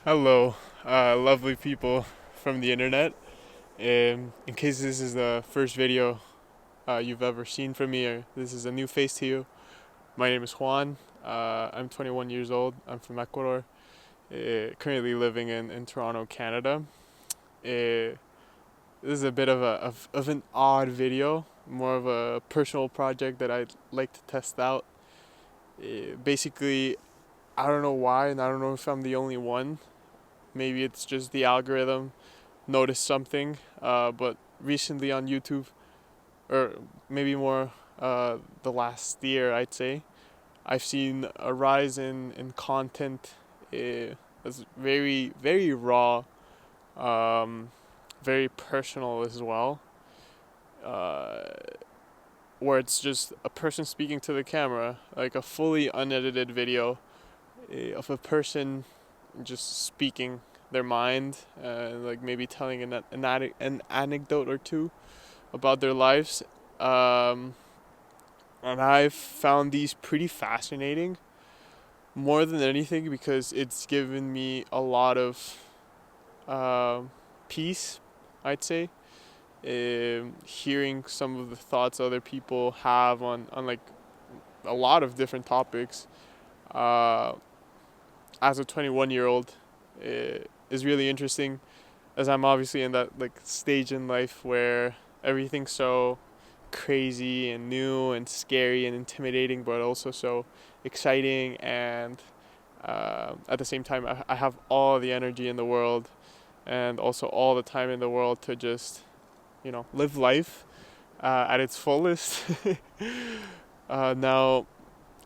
Hello, lovely people from the internet. In case this is the first video you've ever seen from me, or this is a new face to you, my name is Juan. I'm 21 years old. I'm from Ecuador, currently living in Toronto, Canada. This is a bit of an odd video, more of a personal project that I'd like to test out. Basically, I don't know why, and I don't know if I'm the only one. Maybe it's just the algorithm noticed something, but recently on YouTube, or maybe more the last year, I'd say, I've seen a rise in content that's very, very raw, um, very personal as well, uh, where it's just a person speaking to the camera, like a fully unedited video of a person just speaking their mind, like maybe telling an anecdote or two about their lives. Um, and I've found these pretty fascinating more than anything because it's given me a lot of um peace, I'd say. Hearing some of the thoughts other people have on like a lot of different topics uh, as a 21-year-old is really interesting, as I'm obviously in that like stage in life where everything's so crazy and new and scary and intimidating, but also so exciting. And at the same time, I have all the energy in the world and also all the time in the world to just, live life at its fullest. Now,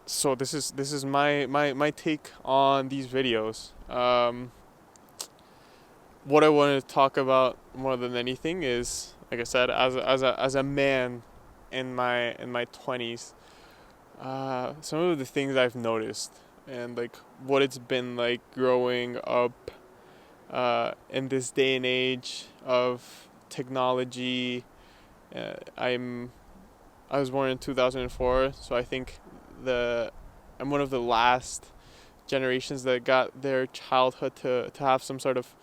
so this is my take on these videos. What I want to talk about more than anything is, like I said, as a man in my 20s, some of the things I've noticed and like what it's been like growing up in this day and age of technology. Uh, I'm I was born in 2004, so I think the I'm one of the last generations that got their childhood to have some sort of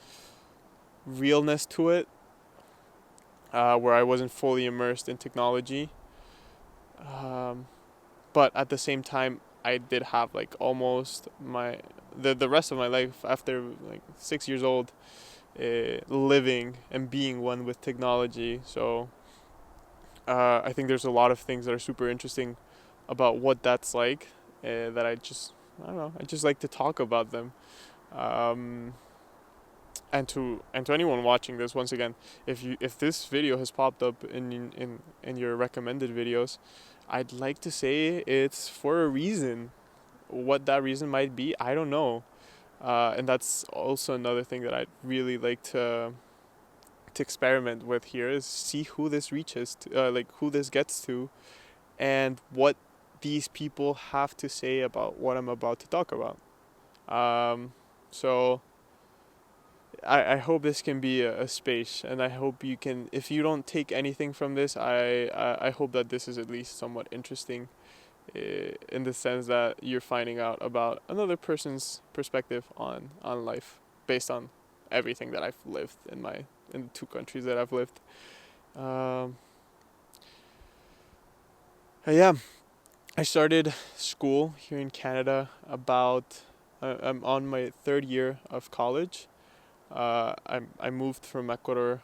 realness to it, where I wasn't fully immersed in technology. Um, but at the same time, I did have like almost the rest of my life after like 6 years old, living and being one with technology. So I think there's a lot of things that are super interesting about what that's like. That I don't know. I just like to talk about them. Um, and to anyone watching this, once again, if this video has popped up in your recommended videos, I'd like to say it's for a reason. What that reason might be, I don't know. And that's also another thing that I'd really like to experiment with here, is see who this reaches to, like who this gets to, and what these people have to say about what I'm about to talk about. So I hope this can be a space, and I hope you can. If you don't take anything from this, I hope that this is at least somewhat interesting, in the sense that you're finding out about another person's perspective on life based on everything that I've lived in the two countries that I've lived. Um, yeah, I started school here in Canada about. I'm on my third year of college. I moved from Ecuador.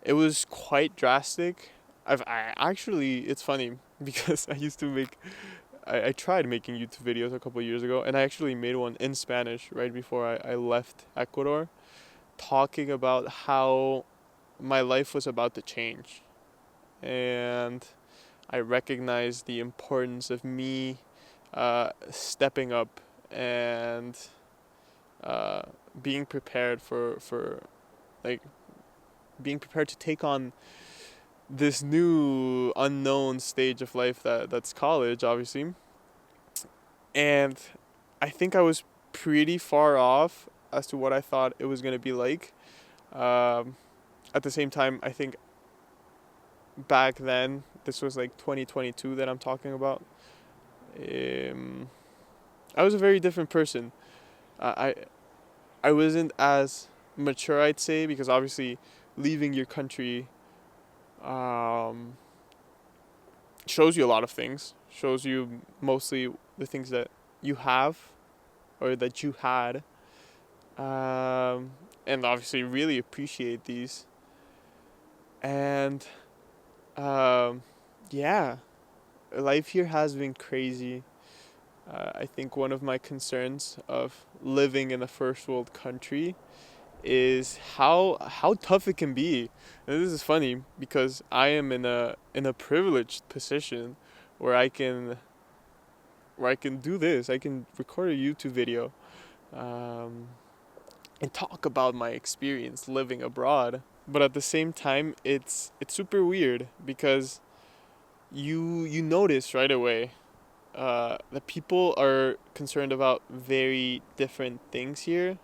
It was quite drastic. I actually, it's funny because I tried making YouTube videos a couple of years ago, and I actually made one in Spanish right before I left Ecuador, talking about how my life was about to change, and I recognized the importance of me stepping up and uh, being prepared for like being prepared to take on this new unknown stage of life that's college, obviously. And I think I was pretty far off as to what I thought it was going to be like. um, at the same time, I think back then, this was like 2022 that I'm talking about, um, I was a very different person. I I wasn't as mature, I'd say, because obviously leaving your country um, shows you a lot of things. Shows you mostly the things that you have or that you had, and obviously really appreciate these. And um, yeah, life here has been crazy. I think one of my concerns of living in a first world country is how tough it can be. And this is funny because I am in a privileged position where I can do this. I can record a YouTube video, um, and talk about my experience living abroad. But at the same time, it's super weird because you notice right away that people are concerned about very different things here.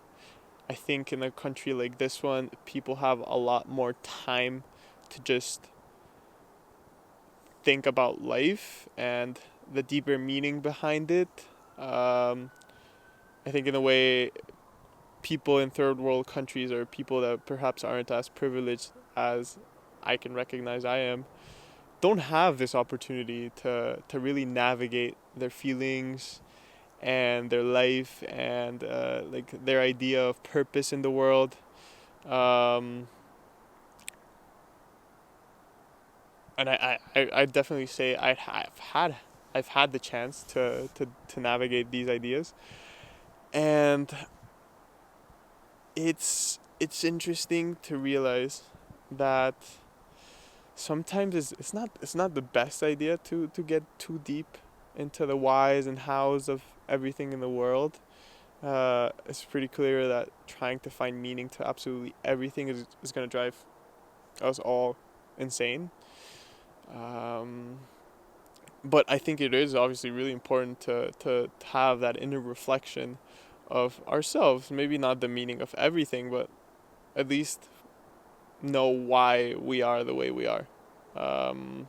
I think in a country like this one, people have a lot more time to just think about life and the deeper meaning behind it. Um, I think in a way, people in third world countries or people that perhaps aren't as privileged as I can recognize I am, don't have this opportunity to really navigate their feelings and their life and like their idea of purpose in the world. Um, and I definitely say I've had the chance to navigate these ideas, and it's interesting to realize that sometimes it's not the best idea to get too deep into the whys and hows of everything in the world. It's pretty clear that trying to find meaning to absolutely everything is going to drive us all insane. Um, but I think it is obviously really important to have that inner reflection of ourselves. Maybe not the meaning of everything, but at least know why we are the way we are. Um,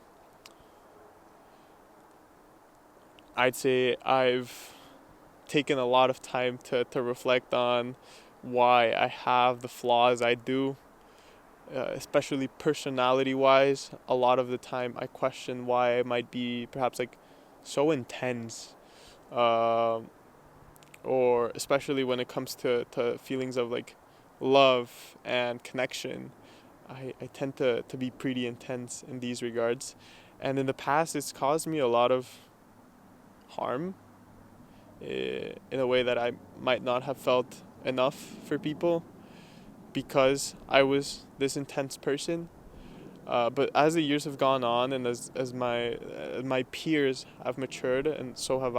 I'd say I've taken a lot of time to reflect on why I have the flaws I do, especially personality wise. A lot of the time I question why I might be perhaps like so intense, um, or especially when it comes to feelings of like love and connection. I tend to be pretty intense in these regards. And in the past, it's caused me a lot of harm, in a way that I might not have felt enough for people because I was this intense person. But as the years have gone on and as my peers have matured and so have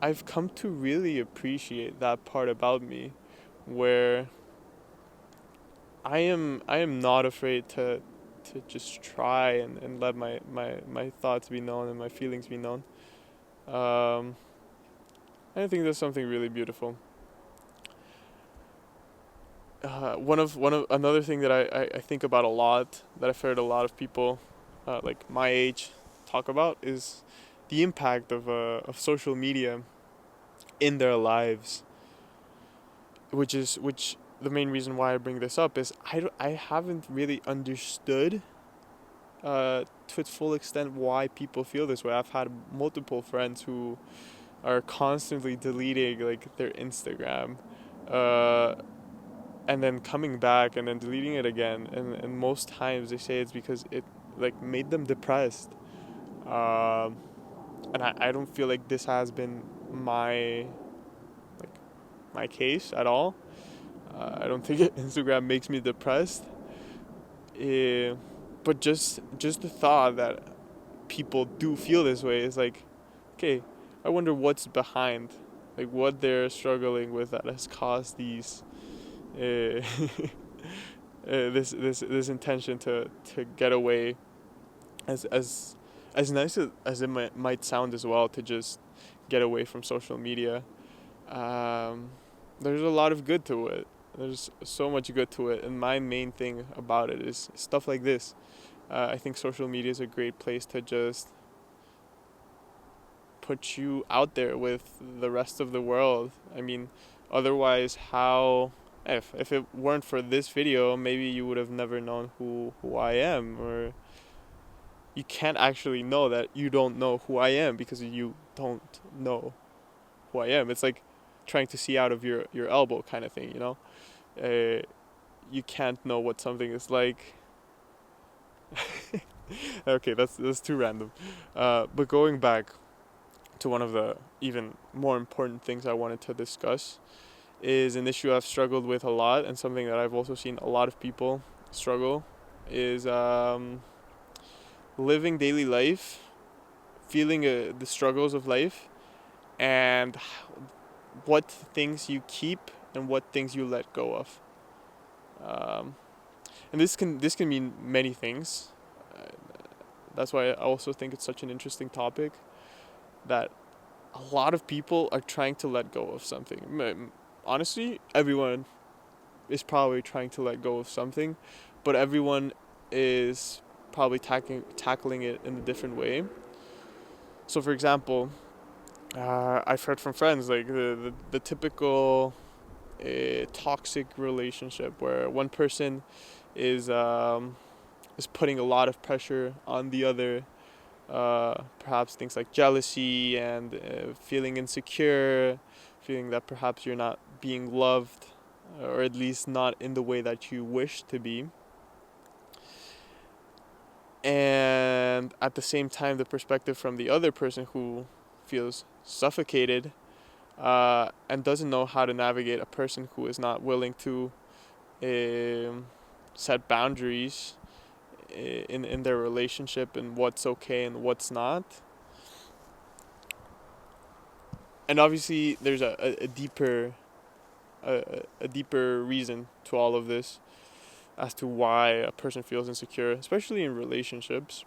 I've come to really appreciate that part about me, where I am not afraid to just try and let my thoughts be known and my feelings be known. Um, I think that's something really beautiful. One of another thing that I think about a lot that I've heard a lot of people like my age talk about is the impact of social media in their lives, which the main reason why I bring this up is I haven't really understood to its full extent why people feel this way. I've had multiple friends who are constantly deleting like their Instagram, uh, and then coming back and then deleting it again, and most times they say it's because it like made them depressed. Um, and I don't feel like this has been like my case at all. I don't think Instagram makes me depressed. Uh, but just the thought that people do feel this way is like, okay, I wonder what's behind, like what they're struggling with that has caused these, this intention to get away, as as nice as it might sound as well, to just get away from social media. Um, there's a lot of good to it. There's so much good to it, and my main thing about it is stuff like this. I think social media is a great place to just put you out there with the rest of the world. I mean, Otherwise, how, if it weren't for this video, maybe you would have never known who I am, or you can't actually know that you don't know who I am because you don't know who I am. It's like trying to see out of your elbow kind of thing, you know? You can't know what something is like. Okay, that's too random. But going back to one of the even more important things I wanted to discuss is an issue I've struggled with a lot, and something that I've also seen a lot of people struggle is living daily life, feeling the struggles of life, and what things you keep and what things you let go of. Um, and this can mean many things. Uh, that's why I also think it's such an interesting topic, that a lot of people are trying to let go of something. Honestly, everyone is probably trying to let go of something, but everyone is probably tackling it in a different way. So, for example, I've heard from friends like the typical toxic relationship where one person is putting a lot of pressure on the other. Perhaps things like jealousy and feeling insecure, feeling that perhaps you're not being loved, or at least not in the way that you wish to be. And at the same time, the perspective from the other person who feels suffocated and doesn't know how to navigate a person who is not willing to set boundaries in their relationship and what's okay and what's not. And obviously, there's a deeper a deeper reason to all of this as to why a person feels insecure, especially in relationships.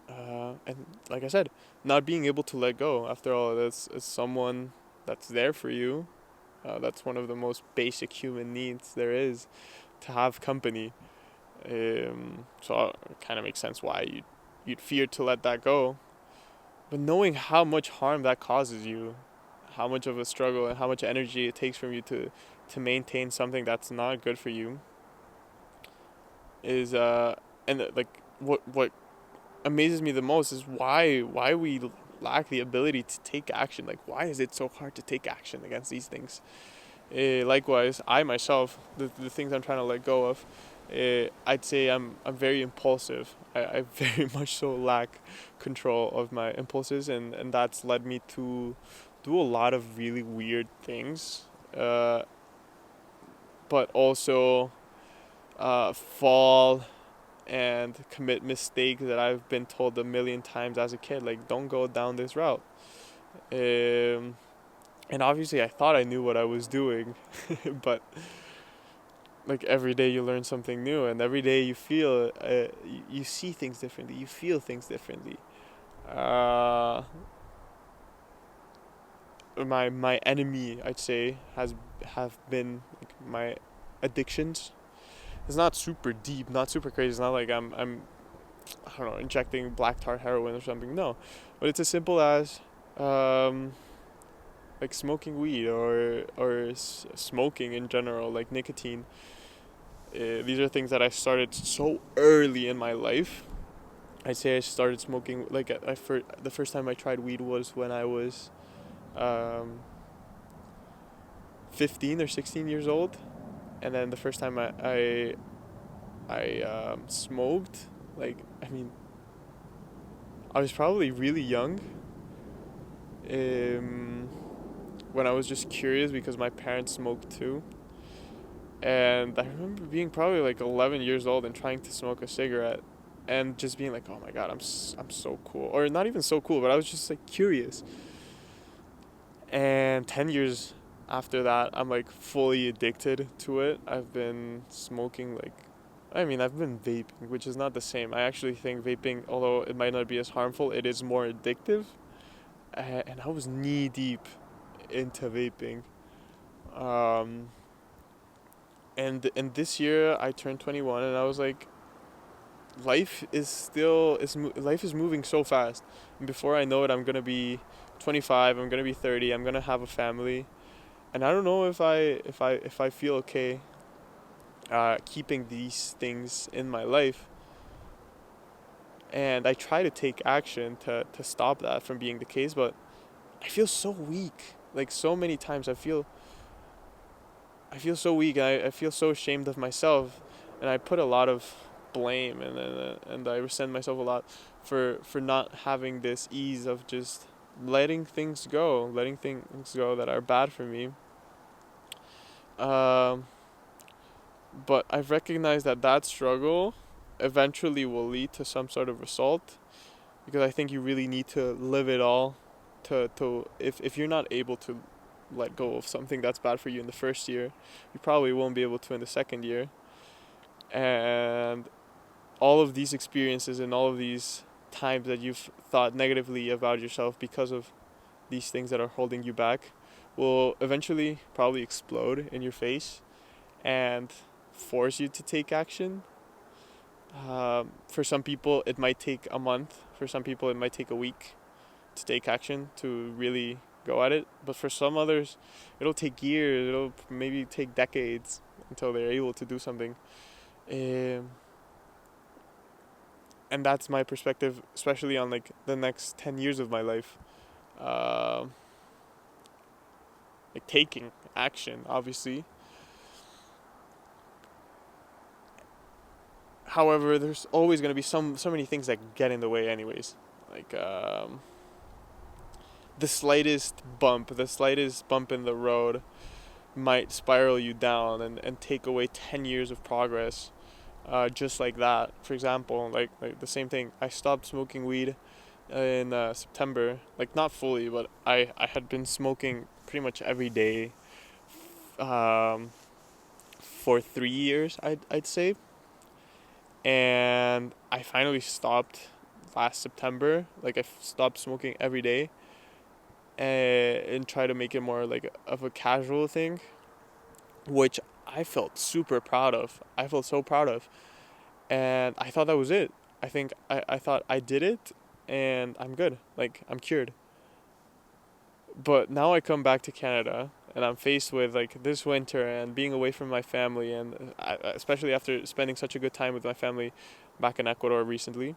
And like I said, not being able to let go. After all, that's someone that's there for you. That's one of the most basic human needs there is, to have company. So it kind of makes sense why you'd fear to let that go. But knowing how much harm that causes you, how much of a struggle and how much energy it takes from you to maintain something that's not good for you is and like what amazes me the most is why we lack the ability to take action. Like, why is it so hard to take action against these things? Likewise, I myself, the things I'm trying to let go of, I'd say I'm very impulsive. I very much so lack control of my impulses, and that's led me to do a lot of really weird things, but also fall and commit mistakes that I've been told a million times as a kid, like, don't go down this route. And obviously I thought I knew what I was doing, but like every day you learn something new, and every day you feel you see things differently, you feel things differently. Uh, my enemy, I'd say, have been like my addictions. It's not super deep, not super crazy. It's not like I'm I don't know, injecting black tar heroin or something. No, but it's as simple as like smoking weed, or smoking in general, like nicotine. These are things that I started so early in my life. I'd say I started smoking like the first time I tried weed was when I was um, 15 or 16 years old, and then the first time I smoked, like, I mean, I was probably really young. Um, when I was just curious because my parents smoked too. And I remember being probably like 11 years old and trying to smoke a cigarette and just being like, oh my God, I'm so cool. Or not even so cool, but I was just like curious. And 10 years after that, I'm like fully addicted to it. I've been smoking I've been vaping, which is not the same. I actually think vaping, although it might not be as harmful, it is more addictive. And I was knee deep into vaping. Um, and this year I turned 21, and I was like, life is moving so fast, and before I know it, I'm gonna be 25, I'm gonna be 30, I'm gonna have a family, And I don't know if I feel okay keeping these things in my life. And I try to take action to stop that from being the case, but I feel so weak. Like so many times I feel so weak. I feel so ashamed of myself, and I put a lot of blame and I resent myself a lot for not having this ease of just letting things go that are bad for me. Um, but I've recognized that struggle eventually will lead to some sort of result, because I think you really need to live it all to if you're not able to let go of something that's bad for you in the first year, you probably won't be able to in the second year. And all of these experiences and all of these times that you've thought negatively about yourself because of these things that are holding you back will eventually probably explode in your face and force you to take action. For some people, it might take a month. For some people, it might take a week to take action, to really go at it. But for some others, it'll take years. It'll maybe take decades until they're able to do something. Um, and that's my perspective, especially on like the next 10 years of my life. Um like taking action, obviously. However, there's always going to be so many things that get in the way, anyways. Like the slightest bump in the road might spiral you down and take away 10 years of progress, just like that. For example, like the same thing. I stopped smoking weed in September. Like, not fully, but I had been smoking pretty much every day um, for 3 years, I'd say. And I finally stopped last September. Like, I stopped smoking every day and try to make it more like of a casual thing, which I felt super proud of. I felt so proud of. And I thought that was it. I thought I did it and I'm good. Like, I'm cured. But now I come back to Canada and I'm faced with like this winter and being away from my family, and especially after spending such a good time with my family back in Ecuador recently,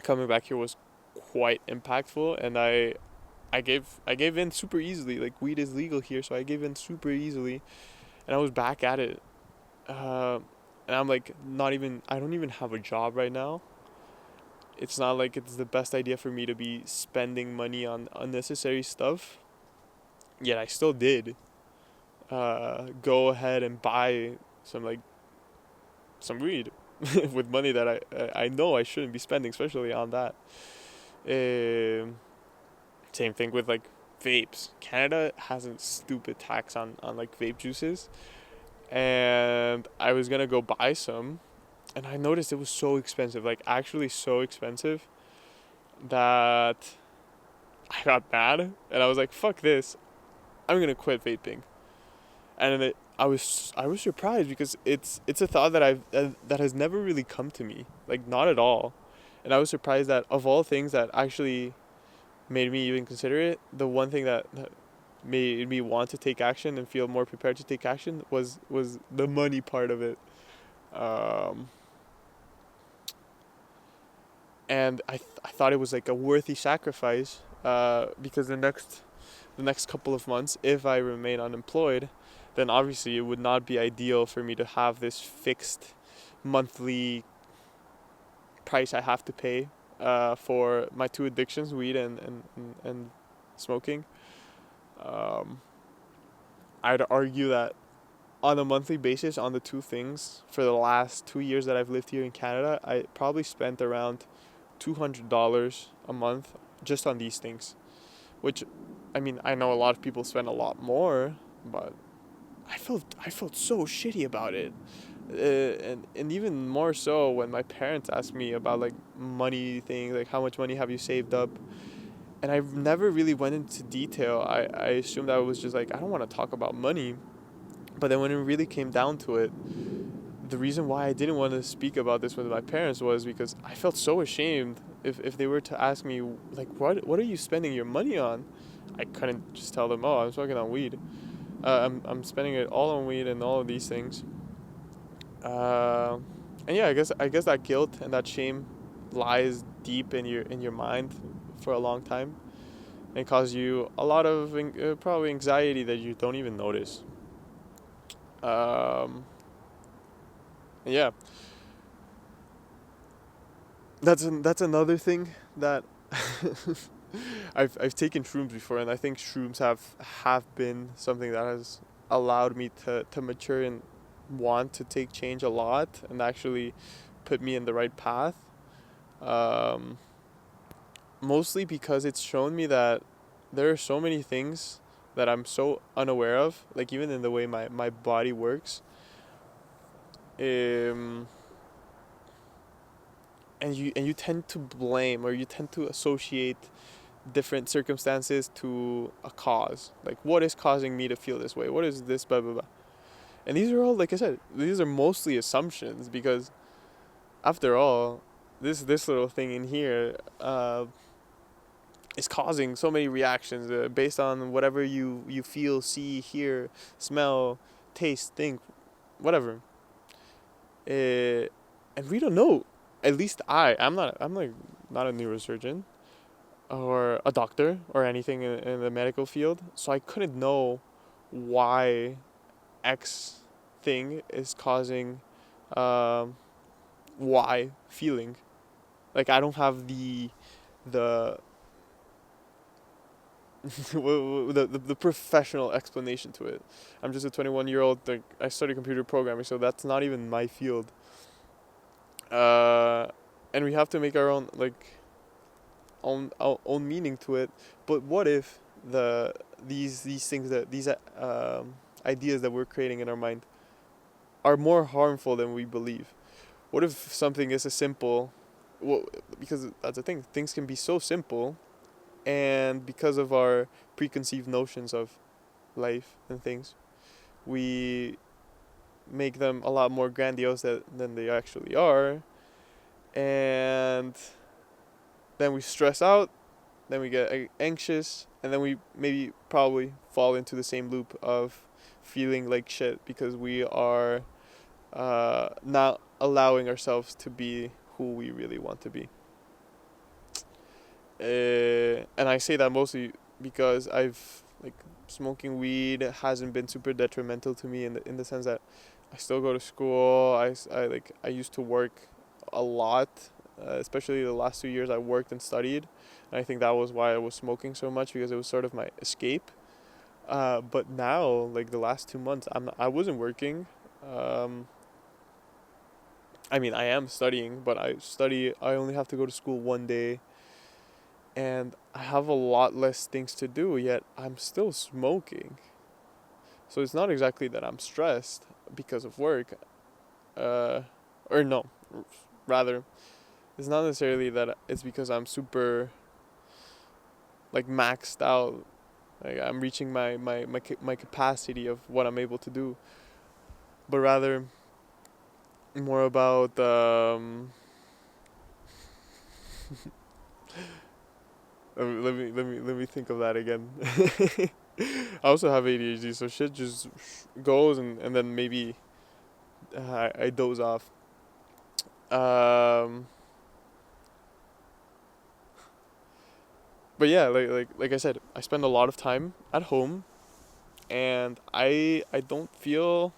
coming back here was quite impactful. And I gave in super easily. Like, weed is legal here, so I gave in super easily, and I was back at it. Uh, and I'm like, not even I don't even have a job right now. It's not like it's the best idea for me to be spending money on unnecessary stuff. Yet I still did go ahead and buy some like some weed with money that I know I shouldn't be spending, especially on that. Um, Same thing with like vapes. Canada has a stupid tax on like vape juices, and I was gonna go buy some, and I noticed it was so expensive, like actually so expensive, that I got mad and I was like, "Fuck this! I'm gonna quit vaping." And I was surprised, because it's a thought that has never really come to me, like, not at all. And I was surprised that of all things that actually made me even consider it, the one thing that made me want to take action and feel more prepared to take action was the money part of it. Um, and I thought it was like a worthy sacrifice, because the next couple of months, if I remain unemployed, then obviously it would not be ideal for me to have this fixed monthly price I have to pay for my two addictions, weed and smoking. Um, I'd argue that on a monthly basis, on the two things, for the last 2 years that I've lived here in Canada, I probably spent around $200 a month just on these things. Which, I mean, I know a lot of people spend a lot more, but I felt so shitty about it. And even more so when my parents asked me about like money things, like how much money have you saved up, and I never really went into detail. I assumed I was just like, I don't want to talk about money. But then when it really came down to it, the reason why I didn't want to speak about this with my parents was because I felt so ashamed if they were to ask me like, what are you spending your money on? I couldn't just tell them, oh, I'm smoking on weed. I'm spending it all on weed and all of these things. Uh, and yeah, I guess that guilt and that shame lies deep in your mind for a long time and cause you a lot of probably anxiety that you don't even notice. Um, yeah, that's another thing that I've taken shrooms before, and I think shrooms have been something that has allowed me to mature and want to take change a lot and actually put me in the right path. Um, Mostly because it's shown me that there are so many things that I'm so unaware of, like even in the way my body works. Um, and you tend to blame or you tend to associate different circumstances to a cause. Like, what is causing me to feel this way? What is this, blah, blah, blah. And these are all, like I said, these are mostly assumptions because, after all, this little thing in here is causing so many reactions based on whatever you feel, see, hear, smell, taste, think, whatever. And we don't know. At least I'm like not a neurosurgeon or a doctor or anything in the medical field, so I couldn't know why X thing is causing um, Y feeling. Like, I don't have the the professional explanation to it. I'm just a 21-year-old. Like, I study computer programming, so that's not even my field. Uh, and we have to make our own our own meaning to it. But what if these things that these ideas that we're creating in our mind are more harmful than we believe? What if something is a simple, well, because that's the thing, things can be so simple, and because of our preconceived notions of life and things, we make them a lot more grandiose than they actually are, and then we stress out, then we get anxious, and then we maybe probably fall into the same loop of feeling like shit because we are not allowing ourselves to be who we really want to be. And I say that mostly because I've like smoking weed hasn't been super detrimental to me in the sense that I still go to school. I used to work a lot, especially the last 2 years. I worked and studied, and I think that was why I was smoking so much because it was sort of my escape. But now, like the last 2 months, I wasn't working. Um, I mean, I am studying, but I only have to go to school one day, and I have a lot less things to do, yet I'm still smoking. So it's not exactly that I'm stressed because of work, uh, or no, rather, it's not necessarily that it's because I'm super, like, maxed out. Like, I'm reaching my capacity of what I'm able to do, but rather more about let me think of that again. I also have ADHD, so shit just goes, and then maybe I doze off. Um, but yeah, like I said, I spend a lot of time at home, and I don't feel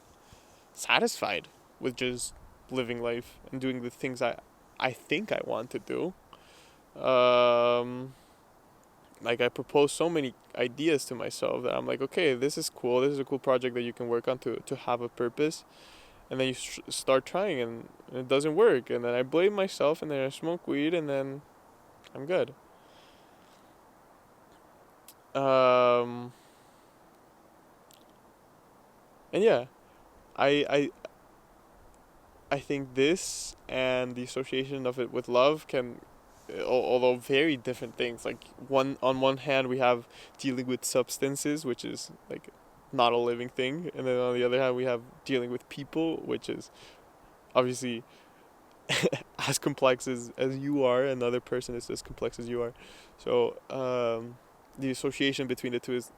satisfied with just living life and doing the things I think I want to do. Um, like, I propose so many ideas to myself that I'm like, okay, this is cool. This is a cool project that you can work on to have a purpose. And then you start trying, and it doesn't work. And then I blame myself, and then I smoke weed, and then I'm good. Um, and yeah, I, I, I think this and the association of it with love can, although very different things. Like, on one hand, we have dealing with substances, which is like not a living thing, and then on the other hand, we have dealing with people, which is obviously as complex as you are. Another person is as complex as you are. So the association between the two is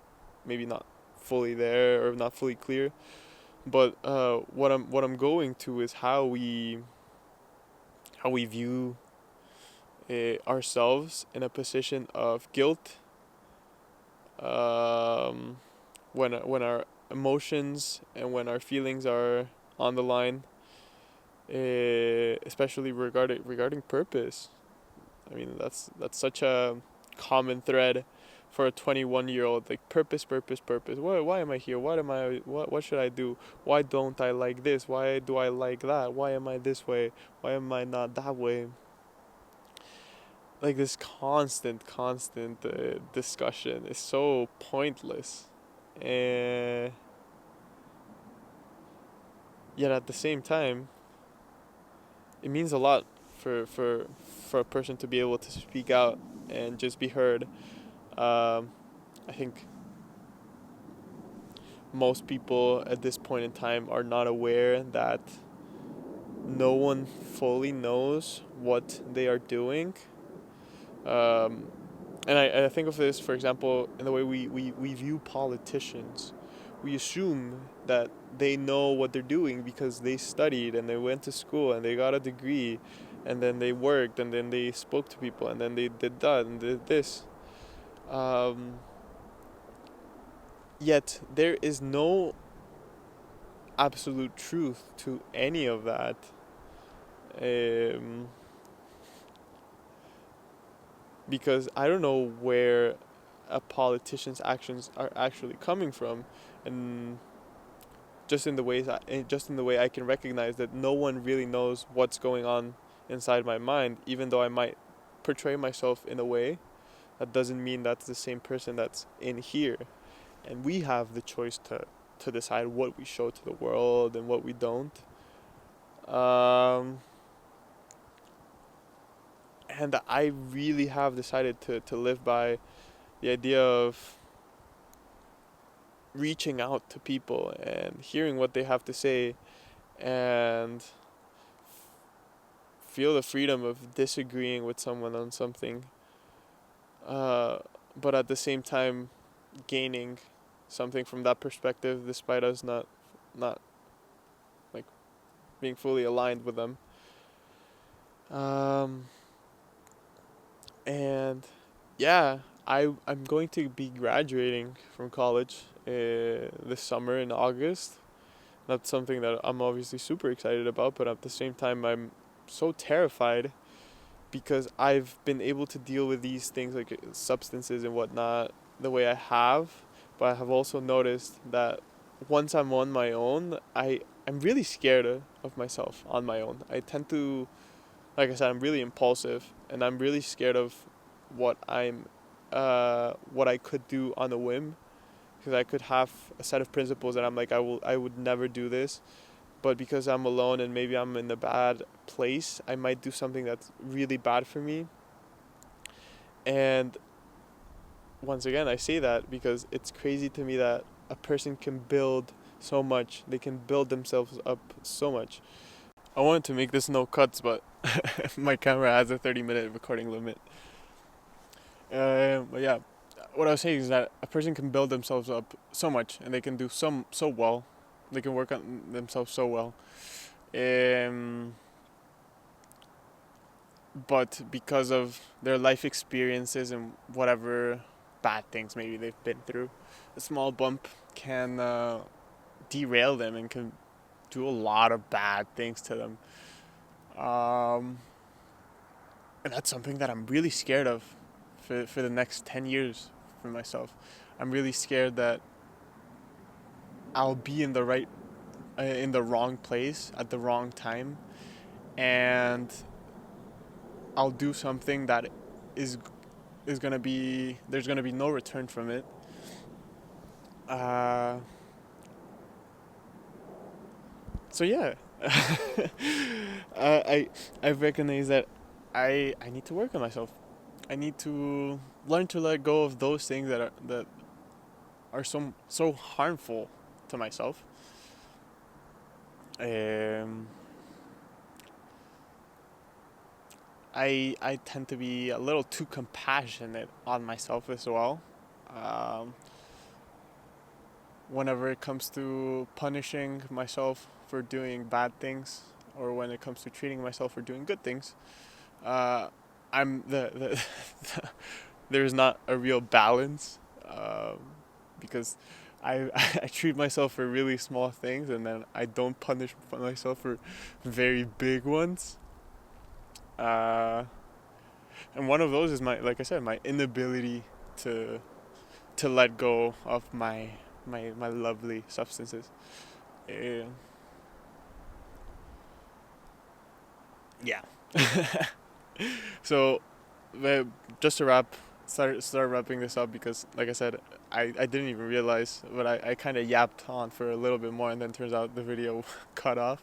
maybe not fully there or not fully clear. But what I'm going to is how we view ourselves in a position of guilt, um, when our emotions and when our feelings are on the line, especially regarding purpose. I mean, that's such a common thread for a 21-year-old. Like, purpose, purpose, purpose. Why am I here? What should I do? Why don't I like this? Why do I like that? Why am I this way? Why am I not that way? Like, this constant discussion is so pointless, and yet at the same time, it means a lot for a person to be able to speak out and just be heard. I think most people at this point in time are not aware that no one fully knows what they are doing. Um, and I think of this, for example, in the way we view politicians. We assume that they know what they're doing because they studied and they went to school and they got a degree and then they worked and then they spoke to people and then they did that and did this. Um, Yet there is no absolute truth to any of that. Um, because I don't know where a politician's actions are actually coming from, and just in the way I can recognize that no one really knows what's going on inside my mind, even though I might portray myself in a way, that doesn't mean that's the same person that's in here, and we have the choice to decide what we show to the world and what we don't. Um, and I really have decided to live by the idea of reaching out to people and hearing what they have to say and feel the freedom of disagreeing with someone on something, uh, but at the same time gaining something from that perspective despite us not like being fully aligned with them. Um, and yeah, I'm going to be graduating from college this summer in August. That's something that I'm obviously super excited about, but at the same time I'm so terrified because I've been able to deal with these things like substances and whatnot the way I have, but I have also noticed that once I'm on my own, I'm really scared of myself on my own. I tend to, like I said, I'm really impulsive, and I'm really scared of what what I could do on a whim, because I could have a set of principles that I'm like, I would never do this, but because I'm alone and maybe I'm in a bad place, I might do something that's really bad for me. And once again, I say that because it's crazy to me that a person can build so much. They can build themselves up so much. I wanted to make this no cuts, but my camera has a 30-minute recording limit. But yeah, what I was saying is that a person can build themselves up so much, and they can do so well. They can work on themselves so well. Um, but because of their life experiences and whatever bad things maybe they've been through, a small bump can derail them and can do a lot of bad things to them. Um, and that's something that I'm really scared of for the next 10 years for myself. I'm really scared that I'll be in the wrong place at the wrong time, and I'll do something that is is gonna be there's gonna be no return from it. Uh, so yeah, I recognize that I need to work on myself. I need to learn to let go of those things that are so harmful to myself. Um, I tend to be a little too compassionate on myself as well. Um, whenever it comes to punishing myself for doing bad things, or when it comes to treating myself for doing good things, uh, I'm there's not a real balance, because I I treat myself for really small things, and then I don't punish myself for very big ones. Uh, and one of those is my, like I said, my inability to let go of my lovely substances. Uh, yeah. So, uh, just to start wrapping this up, because like I said, I didn't even realize, but I kind of yapped on for a little bit more, and then turns out the video cut off.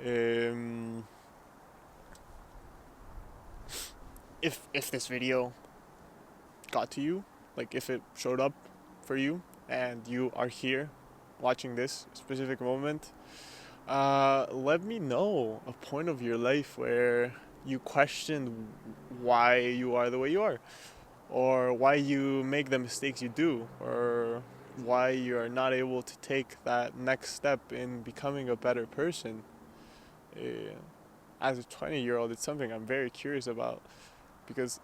Um, if this video got to you, like if it showed up for you, and you are here watching this specific moment, let me know a point of your life where you questioned why you are the way you are, or why you make the mistakes you do, or why you are not able to take that next step in becoming a better person. Uh, as a 20-year-old, it's something I'm very curious about, because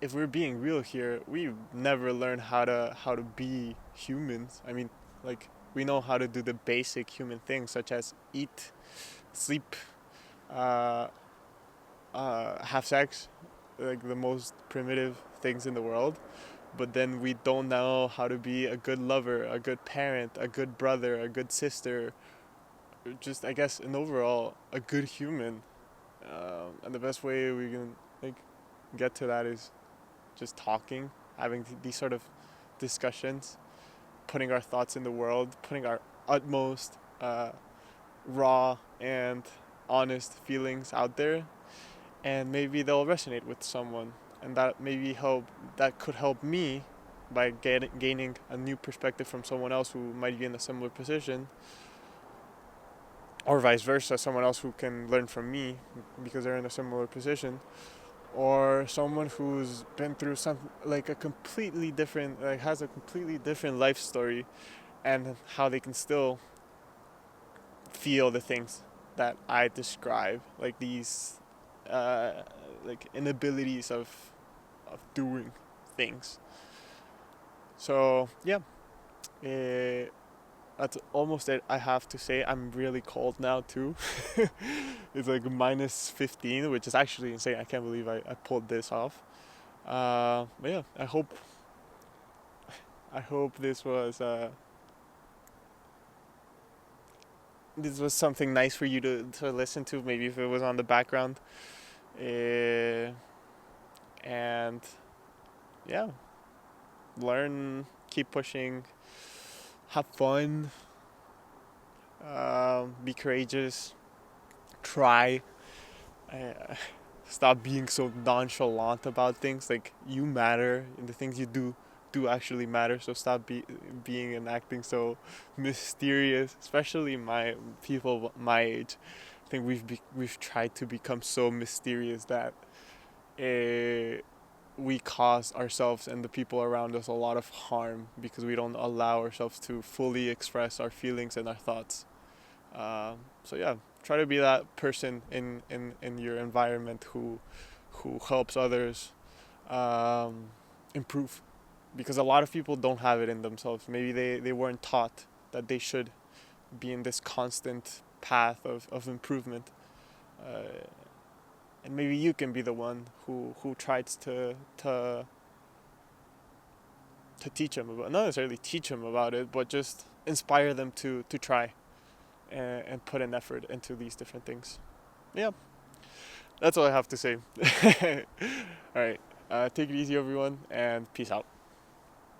if we're being real here, we've never learned how to be humans. I mean, like, we know how to do the basic human things, such as eat, sleep, uh, have sex, like the most primitive things in the world. But then we don't know how to be a good lover, a good parent, a good brother, a good sister, just, I guess, in overall, a good human. And the best way we can, like, get to that is just talking, having these sort of discussions, putting our thoughts in the world, putting our utmost raw and honest feelings out there, and maybe they'll resonate with someone, and that could help me by gaining a new perspective from someone else who might be in a similar position, or vice versa, someone else who can learn from me because they're in a similar position, or someone who's been through some, like, a completely different, like, has a completely different life story, and how they can still feel the things that I describe, like these uh, like inabilities of doing things. So yeah, uh, that's almost it. I have to say, I'm really cold now too. It's like -15, which is actually insane. I can't believe I pulled this off. But yeah, I hope this was something nice for you to listen to. Maybe if it was on the background. Uh, and yeah, learn, keep pushing, have fun, be courageous, try. Uh, Stop being so nonchalant about things. Like, you matter, and the things you do actually matter. So stop being and acting so mysterious. Especially my people my age. I think we've tried to become so mysterious that we cause ourselves and the people around us a lot of harm, because we don't allow ourselves to fully express our feelings and our thoughts. So yeah, try to be that person in your environment who helps others improve, because a lot of people don't have it in themselves. Maybe they weren't taught that they should be in this constant path of improvement. Uh, and maybe you can be the one who tries to teach them about, not necessarily teach them about it, but just inspire them to try and put an effort into these different things. Yeah, that's all I have to say. All right, take it easy, everyone, and peace out.